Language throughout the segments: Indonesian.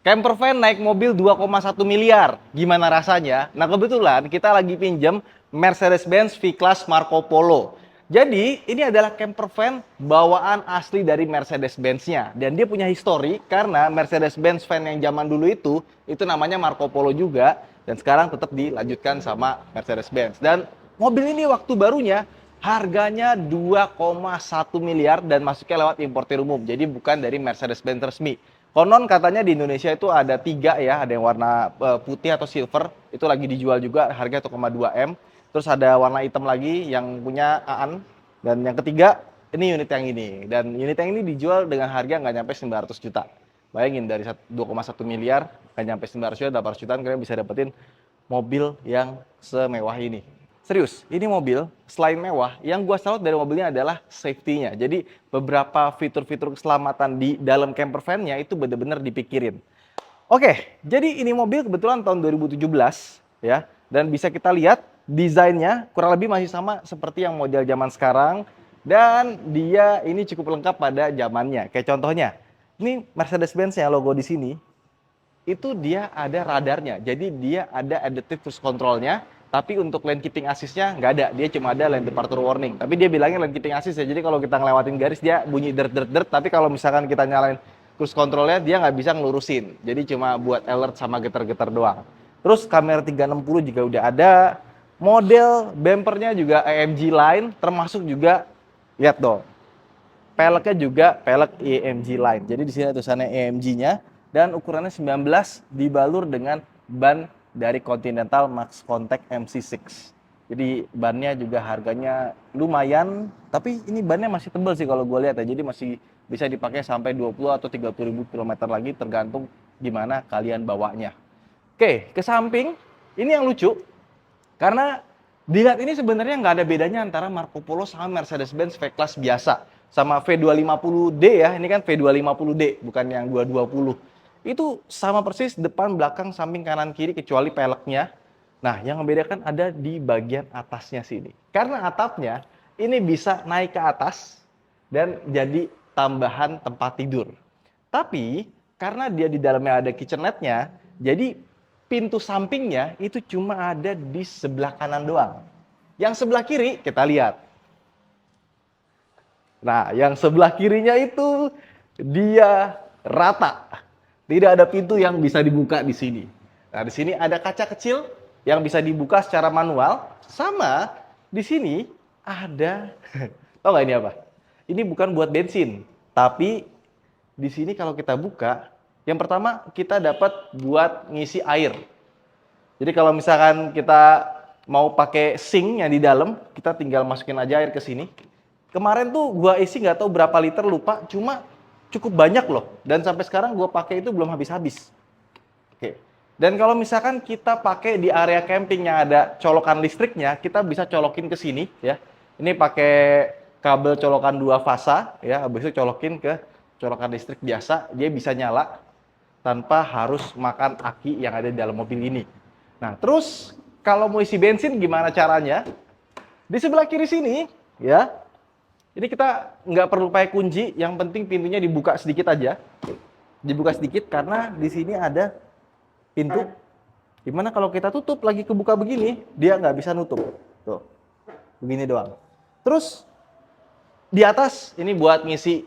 Camper van naik mobil 2,1 miliar. Gimana rasanya? Nah, kebetulan kita lagi pinjem Mercedes-Benz V-Class Marco Polo. Jadi, ini adalah camper van bawaan asli dari Mercedes-Benz-nya. Dan dia punya histori karena Mercedes-Benz van yang zaman dulu itu namanya Marco Polo juga. Dan sekarang tetap dilanjutkan sama Mercedes-Benz. Dan mobil ini waktu barunya harganya 2,1 miliar dan masuknya lewat importir umum. Jadi bukan dari Mercedes-Benz resmi. Konon katanya di Indonesia itu ada 3 ya, ada yang warna putih atau silver, itu lagi dijual juga, harga 1,2 M. Terus ada warna hitam lagi yang punya Aan, dan yang ketiga ini unit yang ini. Dan unit yang ini dijual dengan harga nggak nyampe 900 juta. Bayangin dari 2,1 miliar, nggak nyampe 900 juta, 800 jutaan kalian bisa dapetin mobil yang semewah ini. Serius, ini mobil selain mewah, yang gua salut dari mobilnya adalah safety-nya. Jadi beberapa fitur-fitur keselamatan di dalam camper van-nya itu benar-benar dipikirin. Oke, jadi ini mobil kebetulan tahun 2017 ya, dan bisa kita lihat desainnya kurang lebih masih sama seperti yang model zaman sekarang, dan dia ini cukup lengkap pada zamannya. Kayak contohnya, ini Mercedes-Benz ya, logo di sini itu dia ada radarnya. Jadi dia ada adaptive cruise control-nya, tapi untuk lane keeping assist-nya nggak ada. Dia cuma ada lane departure warning. Tapi dia bilangnya lane keeping assist ya. Jadi kalau kita ngelewatin garis dia bunyi dert. Tapi kalau misalkan kita nyalain cruise control-nya dia nggak bisa ngelurusin. Jadi cuma buat alert sama getar-getar doang. Terus kamera 360 juga udah ada. Model bumpernya juga AMG line, termasuk juga lihat dong. Peleknya juga pelek AMG line. Jadi di sini tulisannya AMG-nya dan ukurannya 19 dibalur dengan ban dari Continental Max Contact MC6. Jadi bannya juga harganya lumayan, tapi ini bannya masih tebal sih kalau gue lihat ya. Jadi masih bisa dipakai sampai 20 atau 30 ribu kilometer lagi tergantung gimana kalian bawanya. Oke, ke samping ini yang lucu karena dilihat ini sebenarnya nggak ada bedanya antara Marco Polo sama Mercedes-Benz V-Class biasa. Sama V250D ya, ini kan V250D, bukan yang 220. Itu sama persis depan, belakang, samping, kanan, kiri, kecuali peleknya. Nah, yang membedakan ada di bagian atasnya sini. Karena atapnya ini bisa naik ke atas dan jadi tambahan tempat tidur. Tapi, karena dia di dalamnya ada kitchenette-nya, jadi pintu sampingnya itu cuma ada di sebelah kanan doang. Yang sebelah kiri kita lihat. Nah, yang sebelah kirinya itu dia rata. Tidak ada pintu yang bisa dibuka di sini. Nah, di sini ada kaca kecil yang bisa dibuka secara manual. Sama di sini ada, tau nggak ini apa? Ini bukan buat bensin, tapi di sini kalau kita buka, yang pertama kita dapat buat ngisi air. Jadi kalau misalkan kita mau pakai sink yang di dalam, kita tinggal masukin aja air ke sini. Kemarin tuh gua isi nggak tahu berapa liter lupa, cuma cukup banyak loh. Dan sampai sekarang gua pakai itu belum habis-habis. Oke. Dan kalau misalkan kita pakai di area camping yang ada colokan listriknya, kita bisa colokin ke sini ya. Ini pakai kabel colokan 2 fasa ya, habis itu colokin ke colokan listrik biasa, dia bisa nyala tanpa harus makan aki yang ada di dalam mobil ini. Nah, terus kalau mau isi bensin gimana caranya? Di sebelah kiri sini ya, ini kita nggak perlu pakai kunci, yang penting pintunya dibuka sedikit aja. Dibuka sedikit karena di sini ada pintu. Dimana kalau kita tutup lagi kebuka begini, dia nggak bisa nutup. Tuh, begini doang. Terus di atas ini buat ngisi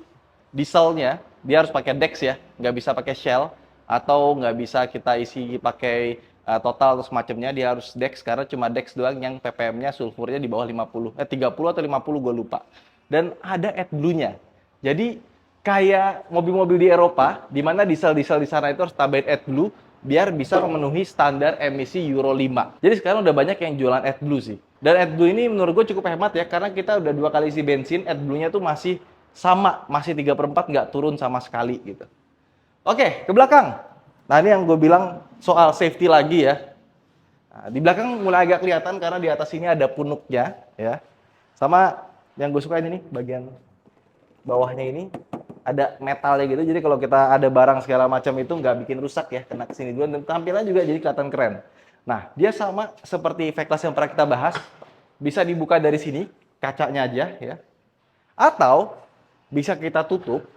dieselnya, dia harus pakai Dex ya, nggak bisa pakai Shell atau nggak bisa kita isi pakai total atau semacamnya, dia harus Dex karena cuma Dex doang yang ppm-nya sulfurnya di bawah 30 atau 50 gue lupa. Dan ada AdBlue-nya. Jadi kayak mobil-mobil di Eropa, di mana diesel-diesel di sana itu harus tambahin AdBlue biar bisa memenuhi standar emisi Euro 5. Jadi sekarang udah banyak yang jualan AdBlue sih. Dan AdBlue ini menurut gue cukup hemat ya, karena kita udah 2 kali isi bensin, AdBlue-nya tuh masih sama, masih 3/4 nggak turun sama sekali gitu. Oke, ke belakang. Nah ini yang gue bilang soal safety lagi ya. Nah, di belakang mulai agak kelihatan karena di atas ini ada punuknya ya. Sama yang gue suka ini nih, bagian bawahnya ini ada metalnya gitu. Jadi kalau kita ada barang segala macam itu nggak bikin rusak ya, kena kesini duluan. Dan tampilannya juga jadi kelihatan keren. Nah, dia sama seperti V-Class yang pernah kita bahas. Bisa dibuka dari sini, kacanya aja ya. Atau bisa kita tutup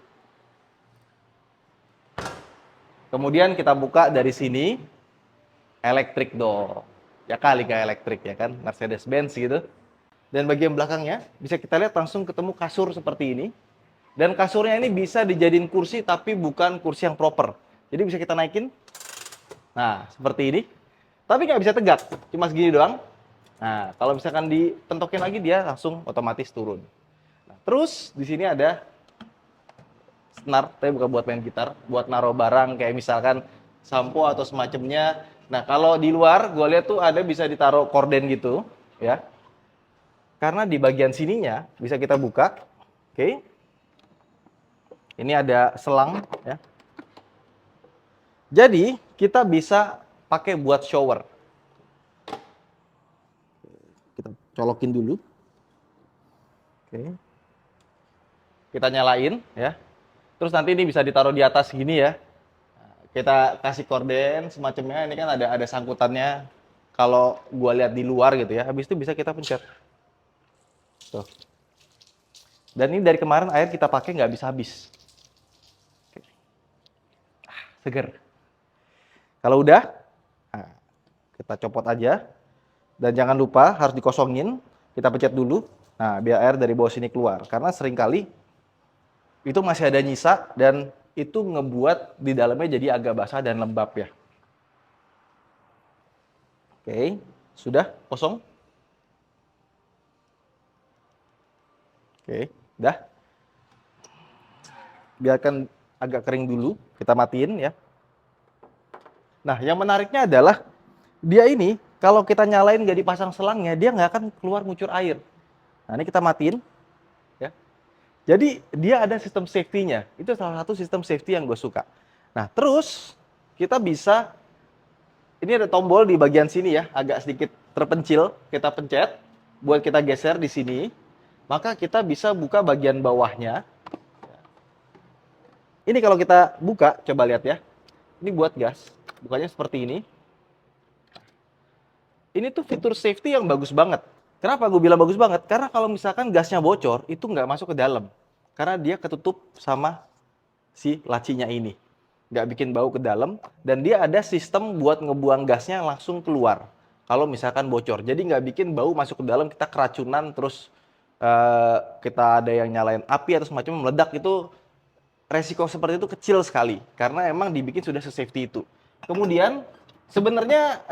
Kemudian kita buka dari sini, electric door. Ya kali kayak elektrik ya kan, Mercedes-Benz gitu. Dan bagian belakangnya bisa kita lihat langsung ketemu kasur seperti ini. Dan kasurnya ini bisa dijadiin kursi tapi bukan kursi yang proper. Jadi bisa kita naikin. Nah, seperti ini. Tapi nggak bisa tegak, cuma segini doang. Nah, kalau misalkan dipentokin lagi dia langsung otomatis turun. Nah, terus di sini ada senar, tapi bukan buat main gitar, buat naruh barang kayak misalkan sampo atau semacamnya. Nah, kalau di luar gue lihat tuh ada bisa ditaruh korden gitu, ya. Karena di bagian sininya bisa kita buka. Oke. Ini ada selang, ya. Jadi, kita bisa pakai buat shower. Kita colokin dulu. Oke. Kita nyalain, ya. Terus nanti ini bisa ditaruh di atas gini ya. Kita kasih korden semacamnya, ini kan ada sangkutannya. Kalau gua lihat di luar gitu ya, habis itu bisa kita pencet. Tuh. Dan ini dari kemarin air kita pakai nggak bisa habis. Seger. Kalau udah, nah, kita copot aja. Dan jangan lupa harus dikosongin. Kita pencet dulu. Nah, biar air dari bawah sini keluar. Karena seringkali itu masih ada nyisa dan itu ngebuat di dalamnya jadi agak basah dan lembab ya. Oke, sudah kosong. Oke, udah. Biarkan agak kering dulu, kita matiin ya. Nah, yang menariknya adalah dia ini kalau kita nyalain nggak dipasang selangnya, dia nggak akan keluar ngucur air. Nah, ini kita matiin. Ya. Jadi dia ada sistem safety-nya. Itu salah satu sistem safety yang gue suka. Nah, terus kita bisa, ini ada tombol di bagian sini ya, agak sedikit terpencil. Kita pencet, buat kita geser di sini. Maka kita bisa buka bagian bawahnya. Ini kalau kita buka, coba lihat ya. Ini buat gas. Bukanya seperti ini. Ini tuh fitur safety yang bagus banget. Kenapa gue bilang bagus banget? Karena kalau misalkan gasnya bocor, itu nggak masuk ke dalam. Karena dia ketutup sama si lacinya ini. Nggak bikin bau ke dalam. Dan dia ada sistem buat ngebuang gasnya langsung keluar. Kalau misalkan bocor. Jadi nggak bikin bau masuk ke dalam, kita keracunan, terus kita ada yang nyalain api atau semacamnya meledak, itu resiko seperti itu kecil sekali. Karena emang dibikin sudah se-safety itu. Kemudian sebenarnya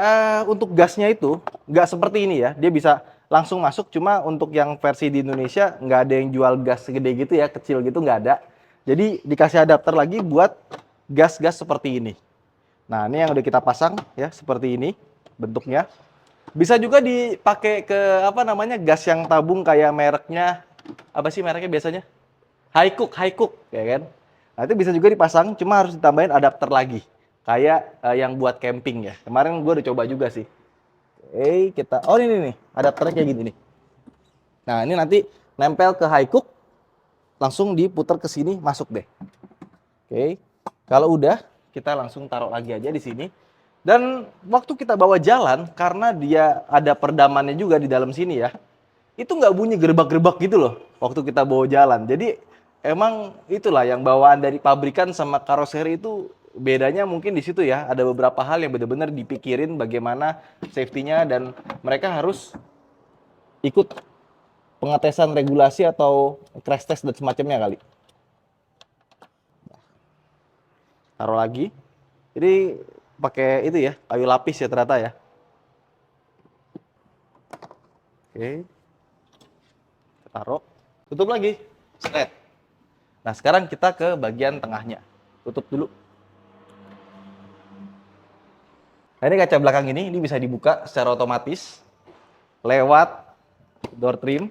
untuk gasnya itu nggak seperti ini ya. Dia bisa langsung masuk, cuma untuk yang versi di Indonesia nggak ada yang jual gas segede gitu ya, kecil gitu nggak ada. Jadi dikasih adapter lagi buat gas-gas seperti ini. Nah, ini yang udah kita pasang ya, seperti ini bentuknya. Bisa juga dipakai ke apa namanya, gas yang tabung kayak mereknya, apa sih mereknya biasanya? Highcook ya kan. Nah, itu bisa juga dipasang, cuma harus ditambahin adapter lagi. Kayak yang buat camping ya. Kemarin gue udah coba juga sih. Kita, oh ini nih, adapternya kayak gini nih. Nah, ini nanti nempel ke Highcook, langsung diputar ke sini, masuk deh. Oke, kalau udah, kita langsung taruh lagi aja di sini. Dan waktu kita bawa jalan, karena dia ada perdamannya juga di dalam sini ya, itu nggak bunyi gerbak-gerbak gitu loh, waktu kita bawa jalan. Jadi, emang itulah yang bawaan dari pabrikan sama karoseri itu bedanya mungkin di situ ya. Ada beberapa hal yang benar-benar dipikirin bagaimana safety-nya, dan mereka harus ikut pengetesan regulasi atau crash test dan semacamnya kali. Taruh lagi. Jadi pakai itu ya, kayu lapis ya ternyata ya. Oke. Taruh. Tutup lagi. Set. Nah, sekarang kita ke bagian tengahnya. Tutup dulu. Nah, ini kaca belakang ini bisa dibuka secara otomatis lewat door trim,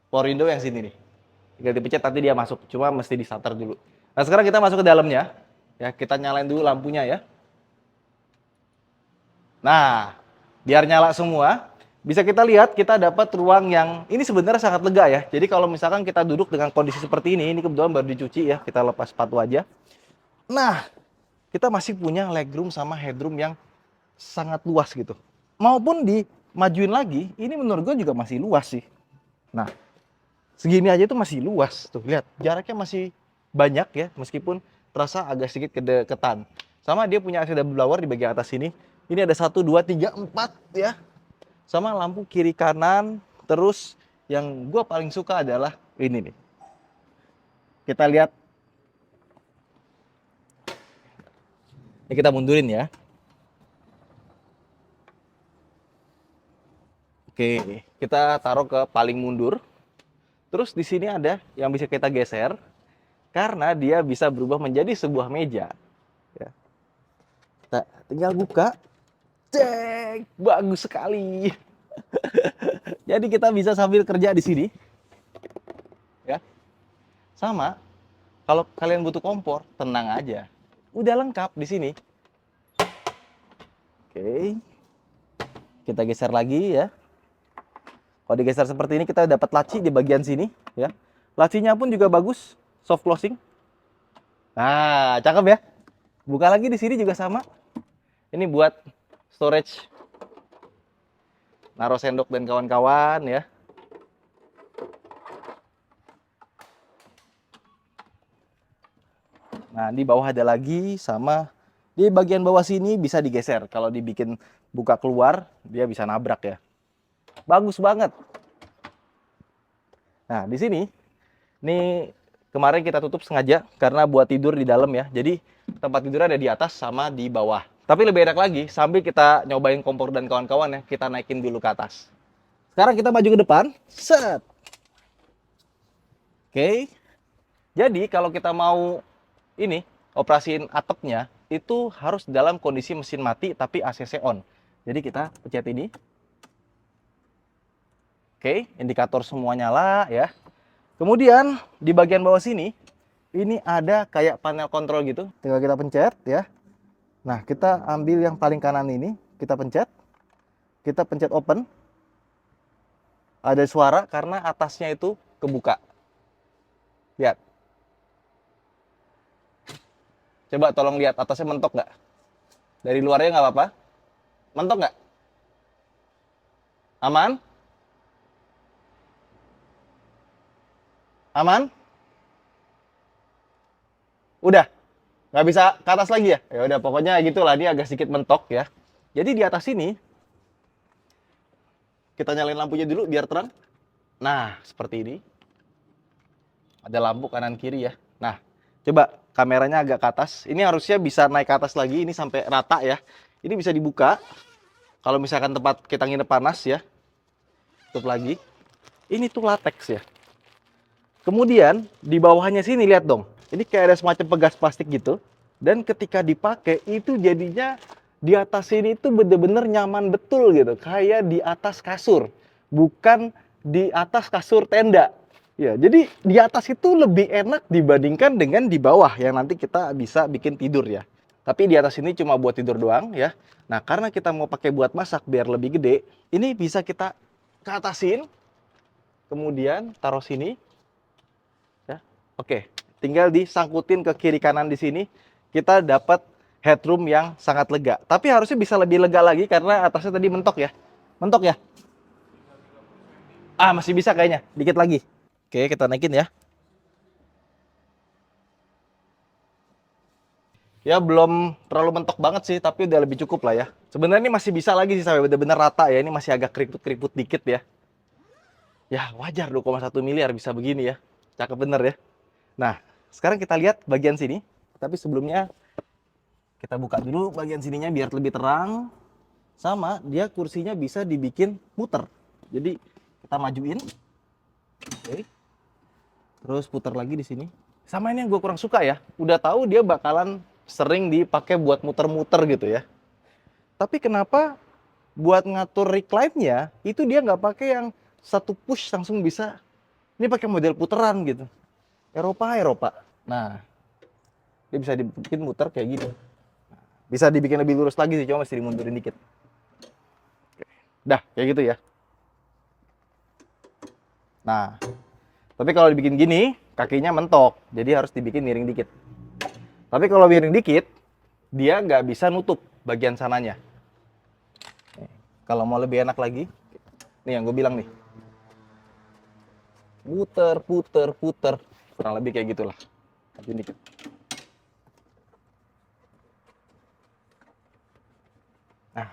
power window yang sini nih. Tinggal dipencet nanti dia masuk, cuma mesti di starter dulu. Nah, sekarang kita masuk ke dalamnya. Ya, kita nyalain dulu lampunya ya. Nah, biar nyala semua, bisa kita lihat kita dapat ruang yang ini sebenarnya sangat lega ya. Jadi kalau misalkan kita duduk dengan kondisi seperti ini kebetulan baru dicuci ya, kita lepas sepatu aja. Nah, kita masih punya legroom sama headroom yang sangat luas gitu. Maupun dimajuin lagi, ini menurut gue juga masih luas sih. Nah, segini aja itu masih luas. Tuh, lihat, jaraknya masih banyak ya, meskipun terasa agak sedikit kedekatan. Sama dia punya AC double blower di bagian atas sini. Ini ada 1, 2, 3, 4 ya. Sama lampu kiri kanan. Terus yang gue paling suka adalah ini nih. Kita lihat. Ini kita mundurin ya. Oke, kita taruh ke paling mundur. Terus di sini ada yang bisa kita geser karena dia bisa berubah menjadi sebuah meja. Ya. Kita tinggal buka. Cek, bagus sekali. Jadi kita bisa sambil kerja di sini. Ya. Sama, kalau kalian butuh kompor, tenang aja. Udah lengkap di sini. Oke. Kita geser lagi ya. Kalau digeser seperti ini kita dapat laci di bagian sini ya. Lacinya pun juga bagus, soft closing. Nah, cakep ya. Buka lagi di sini juga sama. Ini buat storage. Naruh sendok dan kawan-kawan ya. Nah, di bawah ada lagi sama di bagian bawah sini bisa digeser. Kalau dibikin buka keluar, dia bisa nabrak ya. Bagus banget. Nah, di sini, ini kemarin kita tutup sengaja karena buat tidur di dalam ya. Jadi tempat tidurnya ada di atas sama di bawah. Tapi lebih enak lagi, sambil kita nyobain kompor dan kawan-kawan ya, kita naikin dulu ke atas. Sekarang kita maju ke depan. Set. Oke. Jadi kalau kita mau ini, operasiin atapnya, itu harus dalam kondisi mesin mati tapi ACC on. Jadi kita pencet ini. Oke, indikator semua nyala ya. Kemudian di bagian bawah sini, ini ada kayak panel kontrol gitu. Tinggal kita pencet ya. Nah, kita ambil yang paling kanan ini, kita pencet. Kita pencet open. Ada suara karena atasnya itu kebuka. Lihat. Coba tolong lihat atasnya mentok nggak? Dari luarnya nggak apa-apa? Mentok nggak? Aman? Aman? Udah? Nggak bisa ke atas lagi ya? Ya udah, pokoknya gitulah, dia agak sedikit mentok ya. Jadi di atas sini, kita nyalain lampunya dulu biar terang. Nah, seperti ini. Ada lampu kanan kiri ya. Nah, coba kameranya agak ke atas. Ini harusnya bisa naik ke atas lagi, ini sampai rata ya. Ini bisa dibuka. Kalau misalkan tempat kita nginep panas ya. Tutup lagi. Ini tuh latex ya. Kemudian di bawahnya sini lihat dong. Ini kayak ada semacam pegas plastik gitu. Dan ketika dipakai itu jadinya di atas sini itu bener-bener nyaman betul gitu. Kayak di atas kasur. Bukan di atas kasur tenda. Ya, jadi di atas itu lebih enak dibandingkan dengan di bawah yang nanti kita bisa bikin tidur ya. Tapi di atas ini cuma buat tidur doang ya. Nah, karena kita mau pakai buat masak biar lebih gede, ini bisa kita ke atasin. Kemudian taruh sini. Ya. Oke, tinggal disangkutin ke kiri kanan di sini. Kita dapat headroom yang sangat lega. Tapi harusnya bisa lebih lega lagi karena atasnya tadi mentok ya. Mentok ya? Ah, masih bisa kayaknya. Dikit lagi. Oke, kita naikin ya. Ya, belum terlalu mentok banget sih, tapi udah lebih cukup lah ya. Sebenarnya ini masih bisa lagi sih sampai benar-benar rata ya. Ini masih agak keriput-keriput dikit ya. Ya, wajar 2,1 miliar bisa begini ya. Cakep bener ya. Nah, sekarang kita lihat bagian sini. Tapi sebelumnya kita buka dulu bagian sininya biar lebih terang. Sama, dia kursinya bisa dibikin muter. Jadi, kita majuin. Oke. Terus putar lagi di sini. Sama ini yang gue kurang suka ya. Udah tahu dia bakalan sering dipakai buat muter-muter gitu ya. Tapi kenapa buat ngatur recline-nya itu dia nggak pakai yang satu push langsung bisa. Ini pakai model puteran gitu. Eropa. Nah, dia bisa dibikin muter kayak gitu. Bisa dibikin lebih lurus lagi sih, cuma mesti dimundurin dikit. Dah, kayak gitu ya. Nah, tapi kalau dibikin gini, kakinya mentok. Jadi harus dibikin miring dikit. Tapi kalau miring dikit, dia nggak bisa nutup bagian sananya. Kalau mau lebih enak lagi, nih yang gue bilang nih. Puter. Kurang lebih kayak gitulah. Maju dikit. Nah,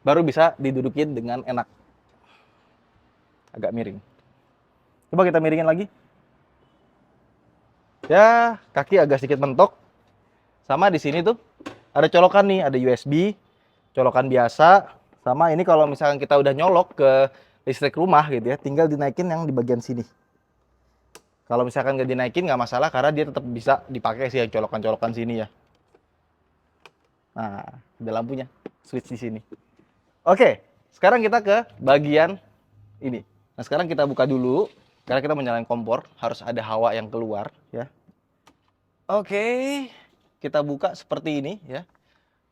baru bisa didudukin dengan enak. Agak miring. Coba kita miringin lagi. Ya, kaki agak sedikit mentok. Sama di sini tuh ada colokan nih, ada USB, colokan biasa. Sama ini kalau misalkan kita udah nyolok ke listrik rumah gitu ya, tinggal dinaikin yang di bagian sini. Kalau misalkan nggak dinaikin nggak masalah karena dia tetap bisa dipakai sih yang colokan-colokan sini ya. Nah, ada lampunya, switch di sini. Oke, sekarang kita ke bagian ini. Nah, sekarang kita buka dulu karena kita menyalakan kompor, harus ada hawa yang keluar ya. Oke, kita buka seperti ini ya.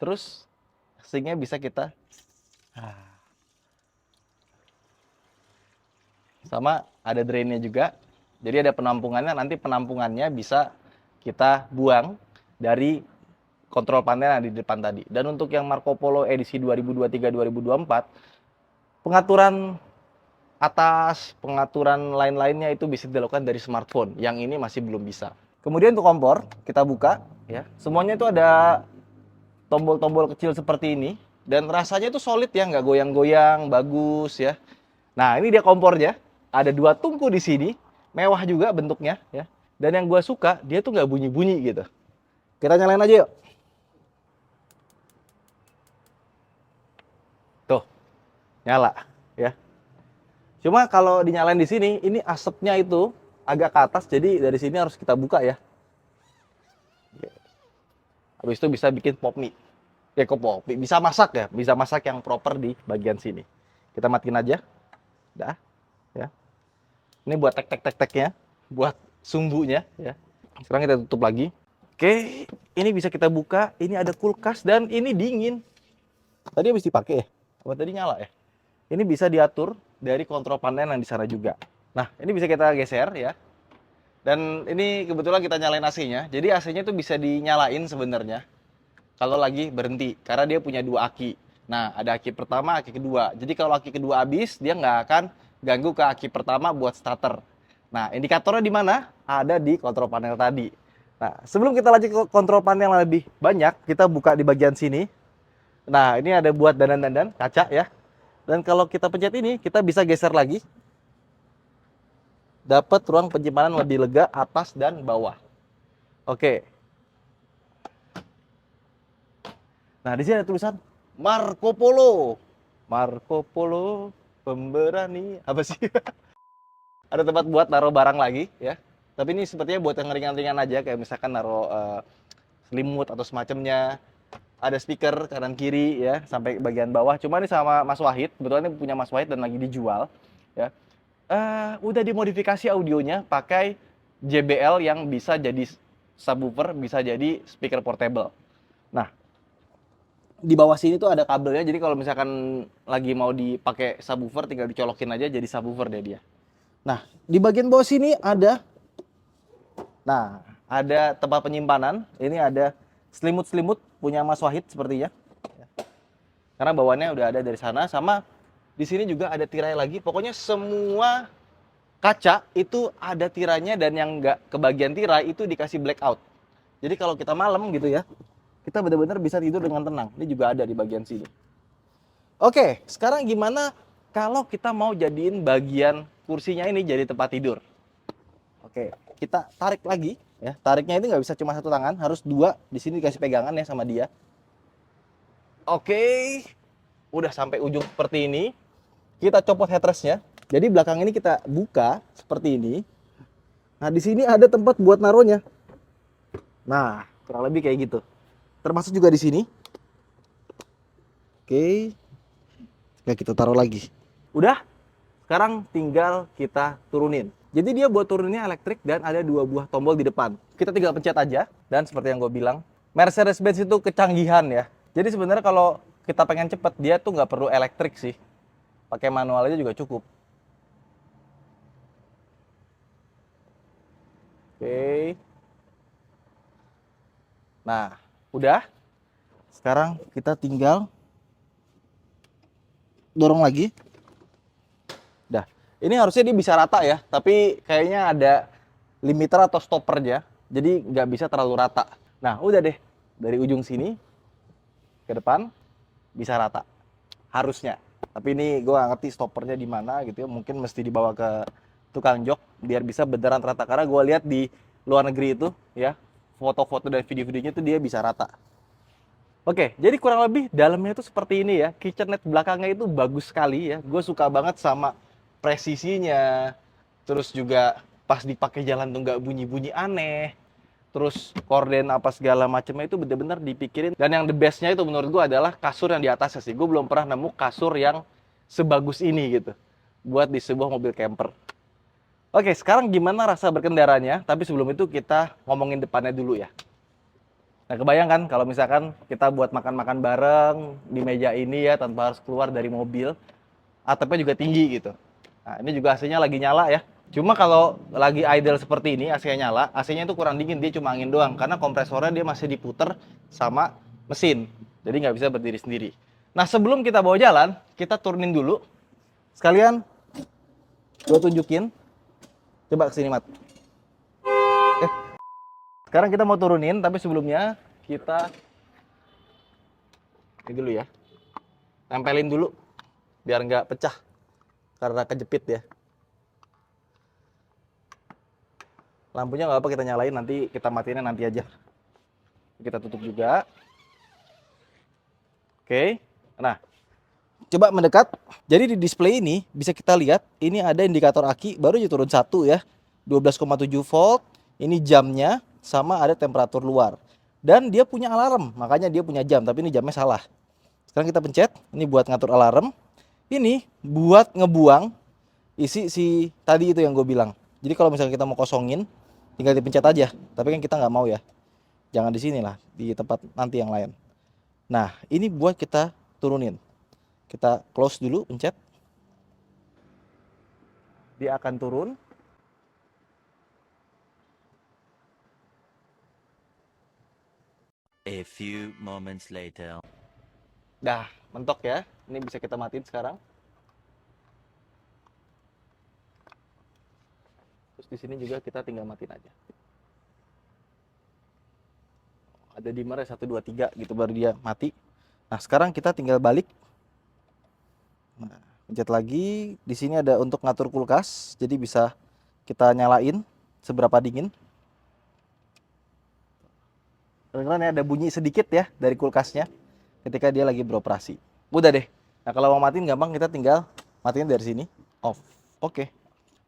Terus sinknya bisa kita sama ada drainnya juga. Jadi ada penampungannya, nanti penampungannya bisa kita buang dari kontrol panel yang di depan tadi. Dan untuk yang Marco Polo edisi 2023-2024, pengaturan atas, pengaturan lain-lainnya itu bisa dilakukan dari smartphone. Yang ini masih belum bisa. Kemudian untuk kompor, kita buka ya. Semuanya itu ada tombol-tombol kecil seperti ini dan rasanya itu solid ya, nggak goyang-goyang, bagus ya. Nah, ini dia kompornya. Ada 2 tungku di sini, mewah juga bentuknya ya. Dan yang gue suka, dia tuh nggak bunyi-bunyi gitu. Kita nyalain aja yuk. Tuh, nyala ya. Cuma kalau dinyalain di sini, ini asapnya itu agak ke atas, jadi dari sini harus kita buka ya. Habis itu bisa bikin pop mie. Ya kok pop mie, bisa masak ya, bisa masak yang proper di bagian sini. Kita matiin aja. Dah, ya. Ini buat tek-tek-tek-teknya, buat sumbunya ya. Sekarang kita tutup lagi. Oke, ini bisa kita buka. Ini ada kulkas dan ini dingin. Tadi habis dipakai ya? Apa tadi nyala ya? Ini bisa diatur dari kontrol panel yang di sana juga. Nah, ini bisa kita geser ya. Dan ini kebetulan kita nyalain AC-nya. Jadi AC-nya itu bisa dinyalain sebenarnya kalau lagi berhenti. Karena dia punya 2 aki. Nah, ada aki pertama, aki kedua. Jadi kalau aki kedua habis, dia nggak akan ganggu ke aki pertama buat starter. Nah, indikatornya di mana? Ada di kontrol panel tadi. Nah, sebelum kita lanjut ke kontrol panel yang lebih banyak, kita buka di bagian sini. Nah, ini ada buat dandan-dandan, kaca ya. Dan kalau kita pencet ini, kita bisa geser lagi. Dapat ruang penyimpanan lebih lega atas dan bawah. Oke. Nah, di sini ada tulisan Marco Polo. Marco Polo pemberani apa sih? Ada tempat buat naruh barang lagi ya. Tapi ini sepertinya buat yang ringan-ringan aja, kayak misalkan naruh selimut atau semacamnya. Ada speaker kanan kiri ya sampai bagian bawah. Cuma ini sama Mas Wahid, kebetulan ini punya Mas Wahid dan lagi dijual ya. Udah dimodifikasi audionya pakai JBL yang bisa jadi subwoofer, bisa jadi speaker portable. Nah, di bawah sini tuh ada kabelnya, jadi kalau misalkan lagi mau dipakai subwoofer tinggal dicolokin aja jadi subwoofer deh dia. Nah, di bagian bawah sini ada tempat penyimpanan. Ini ada selimut-selimut punya Mas Wahid sepertinya. Karena bawaannya udah ada dari sana, sama di sini juga ada tirai lagi. Pokoknya semua kaca itu ada tirainya dan yang nggak kebagian tirai itu dikasih blackout. Jadi kalau kita malam gitu ya, kita benar-benar bisa tidur dengan tenang. Ini juga ada di bagian sini. Oke, sekarang gimana kalau kita mau jadiin bagian kursinya ini jadi tempat tidur? Oke, kita tarik lagi ya. Tariknya itu nggak bisa cuma 1 tangan, harus 2. Di sini dikasih pegangan ya sama dia. Oke, udah sampai ujung seperti ini. Kita copot headrestnya. Jadi belakang ini kita buka seperti ini. Nah, di sini ada tempat buat naruhnya. Nah, kurang lebih kayak gitu. Termasuk juga di sini. Oke. Ya, kita taruh lagi. Udah. Sekarang tinggal kita turunin. Jadi dia buat turunnya elektrik dan ada 2 buah tombol di depan. Kita tinggal pencet aja. Dan seperti yang gue bilang, Mercedes-Benz itu kecanggihan ya. Jadi sebenarnya kalau kita pengen cepet, dia tuh nggak perlu elektrik sih. Pakai manual aja juga cukup. Oke. Nah, udah. Sekarang kita tinggal dorong lagi. Dah. Ini harusnya dia bisa rata ya, tapi kayaknya ada limiter atau stoppernya. Jadi nggak bisa terlalu rata. Nah, udah deh. Dari ujung sini ke depan. bisa rata. Harusnya. Tapi ini gue nggak ngerti stoppernya di mana gitu ya. Mungkin mesti dibawa ke tukang jok biar bisa beneran rata. Karena gue lihat di luar negeri itu ya, foto-foto dan video-videonya itu dia bisa rata. Oke, jadi kurang lebih dalamnya itu seperti ini ya. Kitchenette belakangnya itu bagus sekali ya. Gue suka banget sama presisinya. Terus juga pas dipakai jalan tuh nggak bunyi-bunyi aneh. Terus korden apa segala macamnya itu bener-bener dipikirin. Dan yang the bestnya itu menurut gue adalah kasur yang di atasnya sih. Gue belum pernah nemu kasur yang sebagus ini gitu. Buat di sebuah mobil camper. Oke, sekarang gimana rasa berkendaranya? Tapi sebelum itu kita ngomongin depannya dulu ya. Nah, kebayang kan kalau misalkan kita buat makan-makan bareng di meja ini ya tanpa harus keluar dari mobil. Atapnya juga tinggi gitu. Nah, ini juga AC-nya lagi nyala ya. Cuma kalau lagi idle seperti ini, AC-nya nyala, AC-nya itu kurang dingin, dia cuma angin doang. Karena kompresornya dia masih diputer sama mesin. Jadi nggak bisa berdiri sendiri. Nah, sebelum kita bawa jalan, kita turunin dulu. Sekalian, gue tunjukin. Coba kesini, Mat. Sekarang kita mau turunin, tapi sebelumnya kita ini dulu ya. Tempelin dulu, biar nggak pecah. Karena kejepit ya. Lampunya nggak apa kita nyalain, nanti kita matiinnya nanti aja. Kita tutup juga. Oke. Nah, coba mendekat. Jadi di display ini bisa kita lihat ini ada indikator aki baru aja turun 1 ya. 12,7 volt. Ini jamnya sama ada temperatur luar. Dan dia punya alarm, makanya dia punya jam, tapi ini jamnya salah. Sekarang kita pencet, ini buat ngatur alarm. Ini buat ngebuang isi si tadi itu yang gue bilang. Jadi kalau misalnya kita mau kosongin, tinggal dipencet aja. Tapi kan kita nggak mau ya. Jangan di sini lah, di tempat nanti yang lain. Nah, ini buat kita turunin. Kita close dulu, pencet. Dia akan turun. A few moments later. Dah, mentok ya. Ini bisa kita matiin sekarang. Terus di sini juga kita tinggal matiin aja. Ada dimmer 1 2 3 gitu baru dia mati. Nah, sekarang kita tinggal balik. Nah, pencet lagi. Di sini ada untuk ngatur kulkas, jadi bisa kita nyalain seberapa dingin. Kedengeran ya ada bunyi sedikit ya dari kulkasnya ketika dia lagi beroperasi. Udah deh. Nah, kalau mau matiin gampang, kita tinggal matiin dari sini. Off. Oke.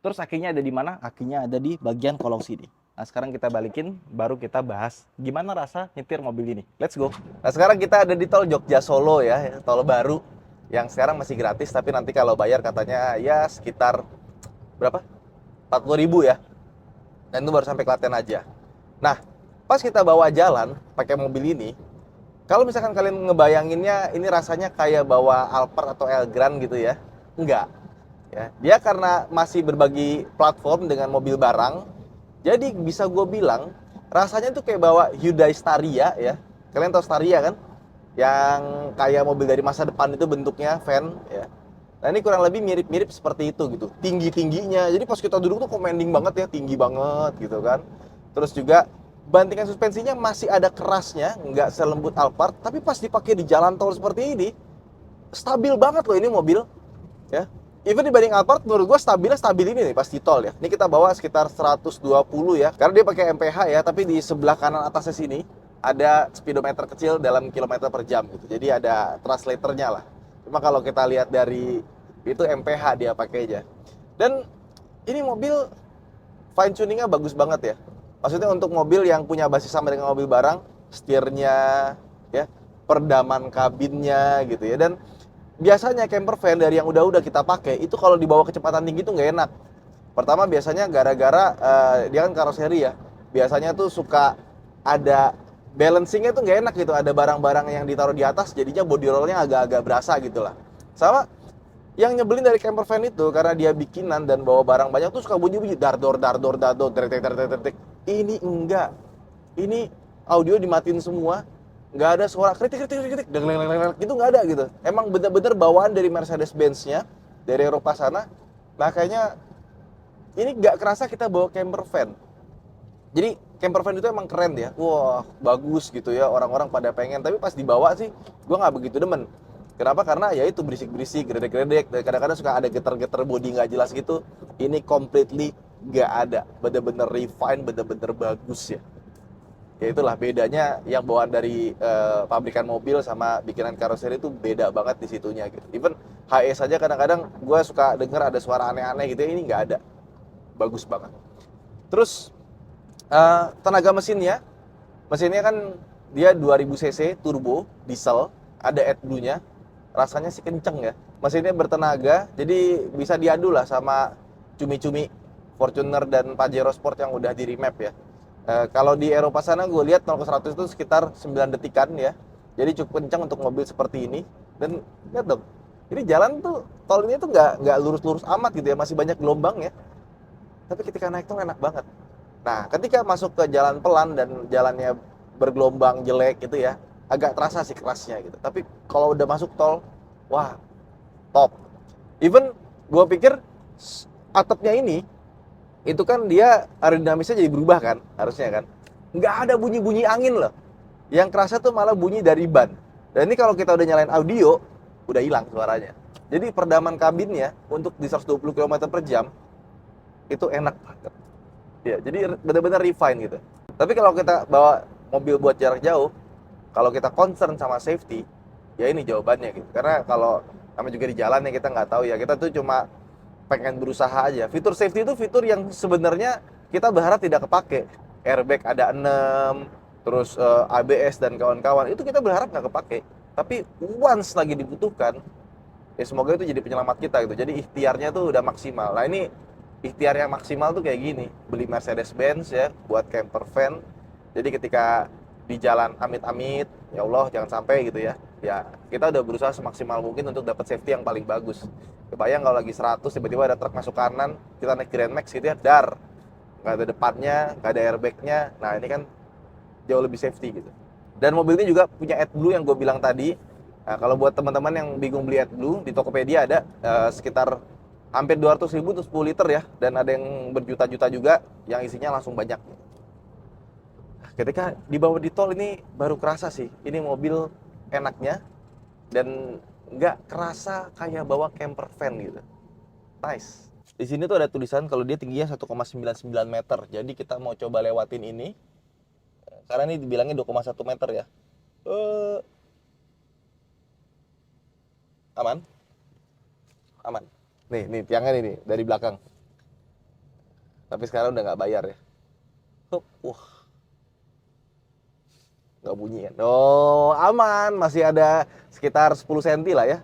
Terus akinya ada di mana? Akinya ada di bagian kolong sini. Nah, sekarang kita balikin, baru kita bahas gimana rasa nyetir mobil ini. Let's go. Nah, sekarang kita ada di tol Jogja Solo ya, tol baru yang sekarang masih gratis, tapi nanti kalau bayar katanya ya sekitar berapa? 40.000 ya. Dan itu baru sampai Klaten aja. Nah, pas kita bawa jalan pakai mobil ini, kalau misalkan kalian ngebayanginnya ini rasanya kayak bawa Alphard atau Elgrand gitu ya. Enggak. Ya, dia karena masih berbagi platform dengan mobil barang, jadi bisa gue bilang rasanya tuh kayak bawa Hyundai Staria ya. Kalian tahu Staria kan? Yang kayak mobil dari masa depan itu bentuknya van ya. Nah, ini kurang lebih mirip-mirip seperti itu gitu. Tinggi-tingginya. Jadi pas kita duduk tuh commanding banget ya, tinggi banget gitu kan. Terus juga bantingan suspensinya masih ada kerasnya, nggak selembut Alphard, tapi pas dipakai di jalan tol seperti ini, stabil banget loh ini mobil, ya. Even dibanding Alphard, menurut gua stabil ini nih pas di tol ya. Ini kita bawa sekitar 120 ya, karena dia pakai MPH ya, tapi di sebelah kanan atasnya sini ada speedometer kecil dalam kilometer per jam gitu. Jadi ada translatornya lah. Cuma kalau kita lihat dari itu MPH dia pakai aja. Dan ini mobil fine tuningnya bagus banget ya. Maksudnya untuk mobil yang punya basis sama dengan mobil barang, setirnya, ya, perdaman kabinnya gitu ya. Dan biasanya camper van dari yang udah kita pakai itu kalau dibawa kecepatan tinggi itu nggak enak. Pertama biasanya gara-gara dia kan karoseri ya. Biasanya tuh suka ada balancingnya tuh nggak enak gitu. Ada barang-barang yang ditaruh di atas, jadinya body rollnya agak-agak berasa gitu lah. Sama yang nyebelin dari camper van itu karena dia bikinan dan bawa barang banyak tuh suka bunyi-bunyi dardor, detek. Ini enggak. Ini audio dimatiin semua. Nggak ada suara kritik gitu, nggak ada gitu. Emang bener-bener bawaan dari Mercedes-Benz-nya dari Eropa sana. Makanya ini nggak kerasa kita bawa camper van. Jadi camper van itu emang keren ya. Wah, bagus gitu ya, orang-orang pada pengen. Tapi pas dibawa sih, gue nggak begitu demen. Kenapa? Karena ya itu berisik-berisik, gredek-gredek, dan kadang-kadang suka ada getar-getar body nggak jelas gitu. Ini completely nggak ada, bener-bener refine, bener-bener bagus ya. Ya itulah bedanya yang bawaan dari pabrikan mobil sama bikinan karoseri itu beda banget di situnya gitu. Even HE saja kadang-kadang gue suka denger ada suara aneh-aneh gitu ya, ini nggak ada. Bagus banget. Terus tenaga mesinnya kan dia 2000 cc turbo diesel, ada AdBlue-nya. Rasanya sih kenceng ya. Mesinnya bertenaga, jadi bisa diadu lah sama cumi-cumi Fortuner dan Pajero Sport yang udah di remap ya. Kalau di Eropa sana gue lihat 0 ke 100 itu sekitar 9 detikan ya. Jadi cukup kencang untuk mobil seperti ini. Dan lihat dong, ini jalan tuh, tol ini tuh nggak lurus-lurus amat gitu ya, masih banyak gelombang ya. Tapi ketika naik tuh enak banget. Nah, ketika masuk ke jalan pelan dan jalannya bergelombang jelek gitu ya, agak terasa sih kerasnya gitu. Tapi kalau udah masuk tol, wah, top. Even gue pikir atapnya ini, itu kan dia aerodinamisnya jadi berubah kan, harusnya kan. Nggak ada bunyi-bunyi angin loh. Yang kerasa tuh malah bunyi dari ban. Dan ini kalau kita udah nyalain audio, udah hilang suaranya. Jadi peredaman kabinnya untuk di 120 km per jam, itu enak banget. Ya, jadi benar-benar refine gitu. Tapi kalau kita bawa mobil buat jarak jauh, kalau kita concern sama safety, ya ini jawabannya gitu. Karena kalau kami juga di jalan ya kita nggak tahu ya, kita tuh cuma pengen berusaha aja. Fitur safety itu fitur yang sebenarnya kita berharap tidak kepake. Airbag ada 6, terus ABS dan kawan-kawan, itu kita berharap nggak kepake. Tapi once lagi dibutuhkan, ya semoga itu jadi penyelamat kita gitu. Jadi ikhtiarnya tuh udah maksimal. Nah ini ikhtiar yang maksimal tuh kayak gini, beli Mercedes-Benz ya buat camper van. Jadi ketika di jalan amit-amit, ya Allah jangan sampai gitu ya. Ya kita udah berusaha semaksimal mungkin untuk dapat safety yang paling bagus. Kebayang kalau lagi 100 tiba-tiba ada truk masuk kanan, kita naik Grand Max gitu ya, dar. Nggak ada depannya, nggak ada airbagnya. Nah ini kan jauh lebih safety gitu. Dan mobil ini juga punya AdBlue yang gue bilang tadi. Nah, kalau buat teman-teman yang bingung beli AdBlue, di Tokopedia ada sekitar hampir 200.000 untuk 10 liter ya, dan ada yang berjuta-juta juga yang isinya langsung banyak. Ketika dibawa di tol ini baru kerasa sih, ini mobil enaknya dan nggak kerasa kayak bawa camper van gitu. Nice. Di sini tuh ada tulisan kalau dia tingginya 1,99 meter. Jadi kita mau coba lewatin ini. Karena ini dibilangnya 2,1 meter ya. Aman? Aman. Nih tiangnya nih dari belakang. Tapi sekarang udah nggak bayar ya. Hup, nggak bunyi kan? Oh, aman. Masih ada sekitar 10 cm lah ya.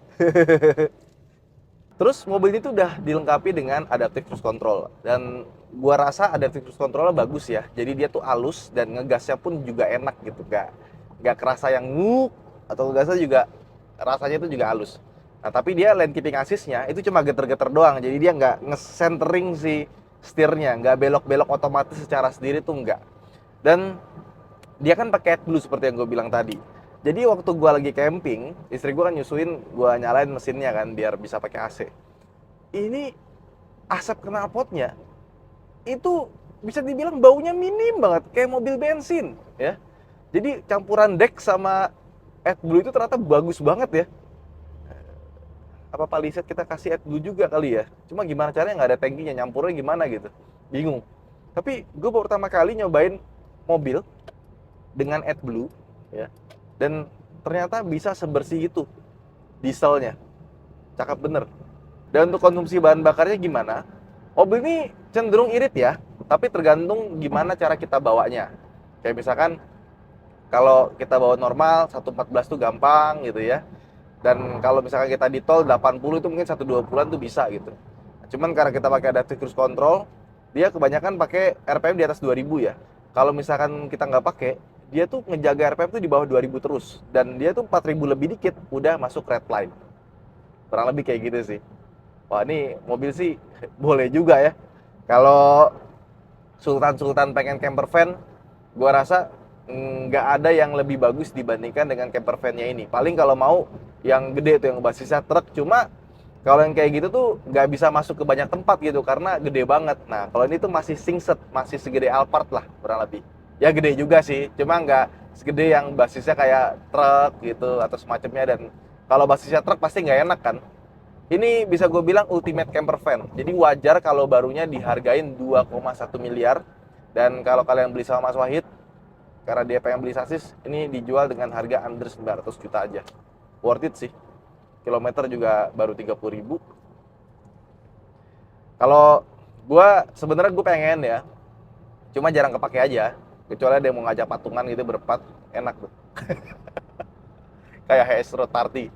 Terus mobil ini tuh udah dilengkapi dengan adaptive cruise control. Dan gua rasa adaptive cruise controlnya bagus ya. Jadi dia tuh halus dan ngegasnya pun juga enak gitu. Nggak kerasa yang nguk, atau ngegasnya juga rasanya itu juga halus. Nah tapi dia lane keeping assist-nya itu cuma geter-geter doang. Jadi dia nggak nge-centering si setirnya, nggak belok-belok otomatis secara sendiri tuh nggak. Dan dia kan pakai AdBlue seperti yang gue bilang tadi. Jadi waktu gue lagi camping, istri gue kan nyusuin, gue nyalain mesinnya kan biar bisa pakai AC. Ini asap knalpotnya itu bisa dibilang baunya minim banget, kayak mobil bensin ya. Jadi campuran deck sama AdBlue itu ternyata bagus banget ya. Apa Pak Liset kita kasih AdBlue juga kali ya? Cuma gimana caranya, nggak ada tangkinya, nyampurnya gimana gitu, bingung. Tapi gue baru pertama kali nyobain mobil dengan AdBlue ya, dan ternyata bisa sebersih itu dieselnya, cakep bener. Dan untuk konsumsi bahan bakarnya gimana? Mobil ini cenderung irit ya, tapi tergantung gimana cara kita bawanya. Kayak misalkan kalau kita bawa normal 114 tuh gampang gitu ya. Dan kalau misalkan kita di tol 80 itu mungkin 120-an tuh bisa gitu. Cuman karena kita pakai adaptive cruise control, dia kebanyakan pakai RPM di atas 2000 ya. Kalau misalkan kita nggak pakai, dia tuh ngejaga RPM tuh di bawah 2000 terus. Dan dia tuh 4000 lebih dikit udah masuk red line. Kurang lebih kayak gitu sih. Wah ini mobil sih boleh juga ya. Kalau sultan-sultan pengen camper van, gua rasa nggak ada yang lebih bagus dibandingkan dengan camper van-nya ini. Paling kalau mau yang gede tuh, yang basisnya truk. Cuma kalau yang kayak gitu tuh nggak bisa masuk ke banyak tempat gitu karena gede banget. Nah kalau ini tuh masih singset, masih segede Alphard lah kurang lebih. Ya gede juga sih, cuma nggak segede yang basisnya kayak truk gitu atau semacamnya. Dan Kalau basisnya truk pasti nggak enak kan. Ini bisa gue bilang ultimate camper van. Jadi wajar kalau barunya dihargain 2,1 miliar. Dan kalau kalian beli sama Mas Wahid, karena dia pengen beli sasis, ini dijual dengan harga under 900 juta aja. Worth it sih. Kilometer juga baru 30.000. Kalau gue sebenarnya gue pengen ya, cuma jarang kepake aja. Kecuali ada yang mau ngajak patungan gitu berempat, enak tuh. Kayak HS Road Party.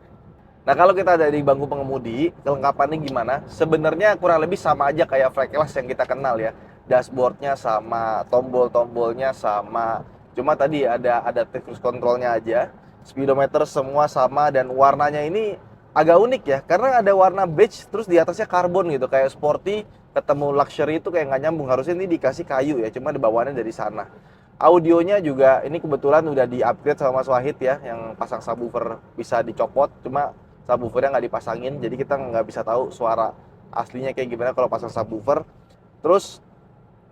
Nah kalau kita ada di bangku pengemudi, kelengkapannya gimana? Sebenarnya kurang lebih sama aja kayak flag class yang kita kenal ya. Dashboardnya sama, tombol-tombolnya sama. Cuma tadi ada adaptive cruise controlnya aja. Speedometer semua sama dan warnanya ini agak unik ya. Karena ada warna beige terus di atasnya karbon gitu. Kayak sporty ketemu luxury itu kayak nggak nyambung. Harusnya ini dikasih kayu ya, cuma dibawaannya dari sana. Audionya juga ini kebetulan udah di-upgrade sama Mas Wahid ya, yang pasang subwoofer bisa dicopot, cuma subwoofernya nggak dipasangin, jadi kita nggak bisa tahu suara aslinya kayak gimana kalau pasang subwoofer. Terus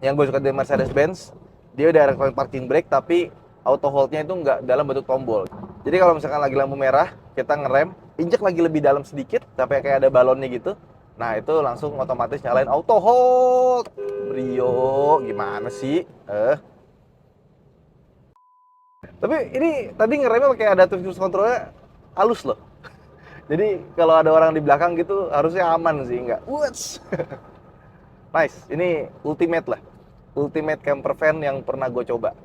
yang gue suka dari Mercedes-Benz, dia udah electronic parking brake tapi auto hold-nya itu nggak dalam bentuk tombol. Jadi kalau misalkan lagi lampu merah, kita ngerem, injek lagi lebih dalam sedikit, tapi kayak ada balonnya gitu. Nah itu langsung otomatis nyalain auto hold. Brio, gimana sih? Tapi ini tadi ngeremnya pakai adaptive cruise controlnya halus loh. Jadi kalau ada orang di belakang gitu harusnya aman sih, nggak. Wuts. Nice, ini ultimate lah. Ultimate camper van yang pernah gue coba.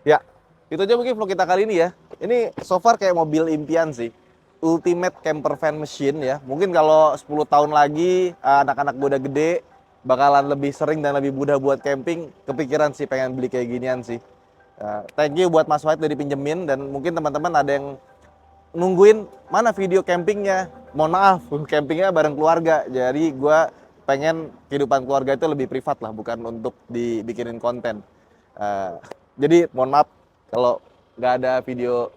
Ya, itu aja mungkin vlog kita kali ini ya. Ini so far kayak mobil impian sih. Ultimate camper van machine ya. Mungkin kalau 10 tahun lagi anak-anak gue udah gede, bakalan lebih sering dan lebih mudah buat camping. Kepikiran sih pengen beli kayak ginian sih. Thank you buat Mas White udah dipinjemin, dan mungkin teman-teman ada yang nungguin mana video campingnya. Mohon maaf, campingnya bareng keluarga. Jadi gue pengen kehidupan keluarga itu lebih privat lah, bukan untuk dibikinin konten. Jadi mohon maaf kalau nggak ada video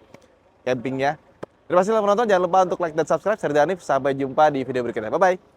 campingnya. Terima kasih telah menonton. Jangan lupa untuk like dan subscribe. Saya Hanif. Sampai jumpa di video berikutnya. Bye-bye.